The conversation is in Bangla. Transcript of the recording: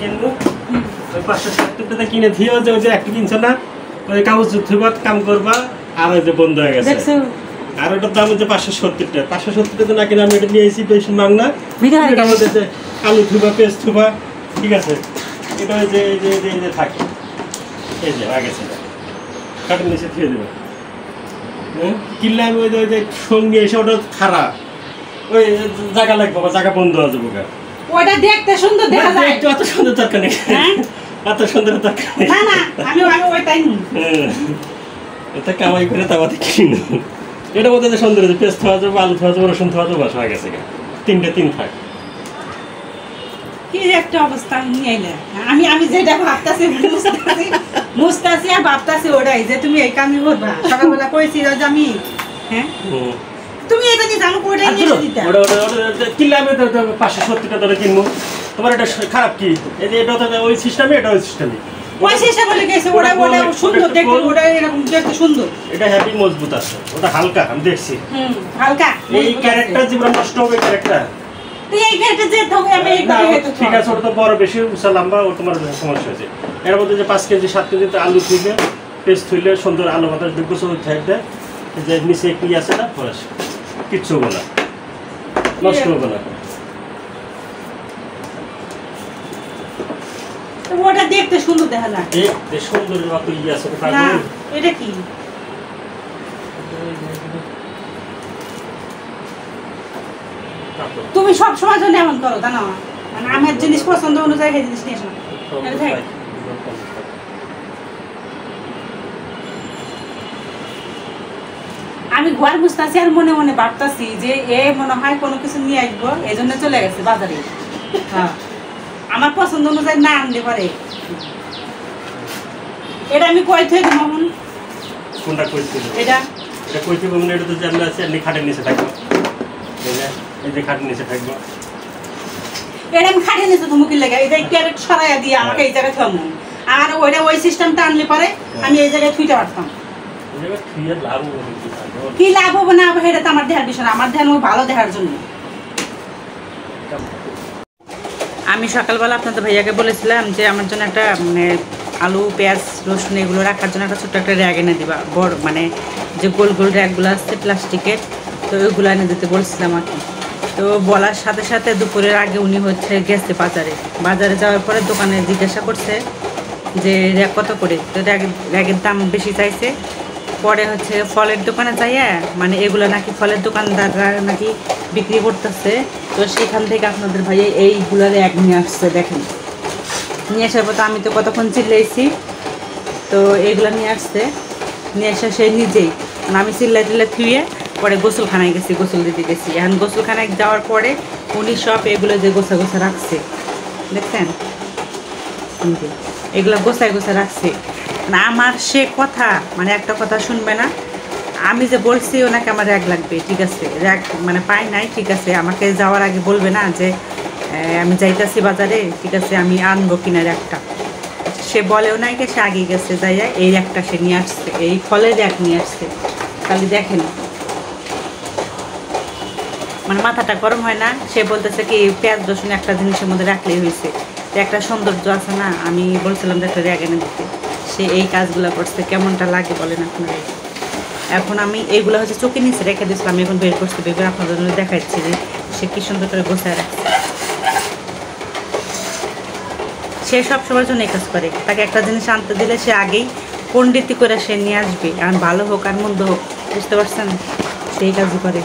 কিনবো ওই 570 টাকা কিনে দিও যে ওই যে একটা কিনছ না ওই কাগজ ধুইবা কাম করবা আর ওই যে বন্ধ হয়ে গেছে দেখছো আর ওটার দাম হচ্ছে 570 টাকা 570 টাকা না কিনে আমি এটা নিয়ে এসেছি বেশি মাং না এটা মধ্যে যে আলু ধুইবা পেস্ট ধুইবা ঠিক আছে এটা যে যে থাকে এই যে আগে ছিল কাটের নিচে দিয়ে দেবো কিনলে আমি ওই যে সঙ্গে এসে ওটা খারাপ ওই জায়গা লাগবে বা জায়গা বন্ধ হয়ে যাবো ওটা দেখতে সুন্দর দেখা যায় একটু এত সুন্দর দরকার নেই এত সুন্দর দরকার নেই না না আমি ওইটাই নিই এটা কামাই করে তাওয়াতে কিনো এটা মধ্যে যে সুন্দর আছে পেস্ট খাওয়া যাবে আলু খাওয়া যাবে রসুন খাওয়া যাবে বাস হয়ে গেছে তিন থাক কি একটা অবস্থা নিয়ে আইলে আমি যেটা ভাবতাছি মুস্তাছি আর ভাবতাছি ওটাই যে তুমি এই কামই করবা সকালবেলা কইছি যে আমি হ্যাঁ তুমি এটা নিয়ে জানো কোটাই নিয়ে দিতে ওটা কিনলে আমি 570 টাকা ধরে কিনবো তোমার এটা খারাপ কি এই যে এটা তো ওই সিস্টেমে এটা ওই সিস্টেমে ওই সিস্টেম বলে গেছে ওটা সুন্দর দেখতে ওটা এরকম দেখতে সুন্দর এটা হেভি মজবুত আছে ওটা হালকা আমি দেখছি হালকা এই ক্যারেক্টার জীবন নষ্ট হবে ক্যারেক্টার এই ক্যারেক্টার যে থাকে আমি এই করে হেতু ঠিক আছে ওটা তো বড় বেশি উঁচা লম্বা ও তোমার সমস্যা আছে এর মধ্যে যে 5 কেজি 7 কেজি আলু থইলে পেস্ট থইলে সুন্দর আলু বাতাস দুটো সব থাকবে যে নিচে কি আছে না ফরাস কিচ্ছু হবে না নষ্ট হবে না ওটা দেখতে সুন্দর দেখা যায় দেখতে সুন্দর মতো আছে না এটা কি তুমি সব সময় জন্য এমন করো তা না মানে আমার জিনিস পছন্দ অনুযায়ী এই জিনিস নিয়ে আসো আমি ঘর বুঝতেছি আর মনে মনে ভাবতেছি যে এ মনে হয় কোনো কিছু নিয়ে আসবো এই জন্য চলে গেছে বাজারে হ্যাঁ আমার পছন্দ অনুযায়ী না আনতে পারে এটা আমি কই থেকে মামুন কোনটা কইছি এটা কইছি মামুন এটা তো জানলা আছে আপনি খাটের নিচে থাকবে এই যে খাটের নিচে থাকবে এটা আমি খাটের নিচে তুমি কি লাগা এটা ক্যারেট ছড়ায়া দিয়ে আমাকে এই জায়গায় থামুন আর ওইটা ওই সিস্টেমটা আনলে পরে আমি এই জায়গায় থুইতে পারতাম কি লাভ হবে না এটা তো আমার দেখার বিষয় না আমার ধ্যান ভালো দেখার জন্য আমি সকালবেলা আপনাদের ভাইয়াকে বলেছিলাম যে আমার জন্য একটা মানে আলু পেঁয়াজ রসুন এগুলো রাখার জন্য একটা ছোট্ট একটা র্যাগ এনে দিবা বড় মানে যে গোল গোল র্যাকগুলো আছে প্লাস্টিকের তো ওইগুলো এনে দিতে বলছিলাম আর কি তো বলার সাথে সাথে দুপুরের আগে উনি হচ্ছে গেছে বাজারে যাওয়ার পরে দোকানে জিজ্ঞাসা করছে যে র্যাক কত করে তো র্যাগের দাম বেশি চাইছে পরে হচ্ছে ফলের দোকানে যাইয়া মানে এগুলো নাকি ফলের দোকানদাররা নাকি বিক্রি করতেছে তো সেখান থেকে আপনাদের ভাইয়া এইগুলো র্যাক নিয়ে আসছে দেখেন নিয়ে আসার পর তো আমি তো কতক্ষণ চিল্লাইছি তো এইগুলো নিয়ে আসে সে নিজেই মানে আমি চিল্লাই থুয়ে পরে গোসলখানায় গেছি গোসল দিতে গেছি এখন গোসলখানায় যাওয়ার পরে উনি সব এগুলো যে গোছা রাখছে দেখছেন এগুলো গোছায় রাখছে মানে আমার সে কথা মানে একটা কথা শুনবে না আমি যে বলছি ওনাকে আমার র্যাক লাগবে ঠিক আছে র্যাক মানে পাই নাই ঠিক আছে আমাকে যাওয়ার আগে বলবে না যে আমি যাইতাছি বাজারে ঠিক আছে আমি আনবো কিনা র্যাকটা সে বলেও নাই সে আগে গেছে যাইয়া এই র্যাকটা সে নিয়ে আসছে এই ফলের র্যাক নিয়ে আসছে খালি দেখেন মানে মাথাটা গরম হয় না সে বলতেছে কি পেঁয়াজ রসুন একটা জিনিসের মধ্যে রাখলেই হয়েছে একটা সৌন্দর্য আছে না আমি বলছিলাম যে একটা র্যাক এনে দিতে সে এই কাজগুলো করছে কেমনটা লাগে বলেন আপনারা এখন আমি এইগুলো হচ্ছে চোখে নিচে রেখে দিয়েছিলাম এখন বের করতে বের আপনাদের জন্য দেখাচ্ছি যে সে কি সুন্দর করে গোছায় রাখছে সে সবসময়ের জন্য এই কাজ করে তাকে একটা জিনিস আনতে দিলে সে আগেই পণ্ডিতি করে সে নিয়ে আসবে আর ভালো হোক আর মন্দ হোক বুঝতে পারছেন সেই কাজই করে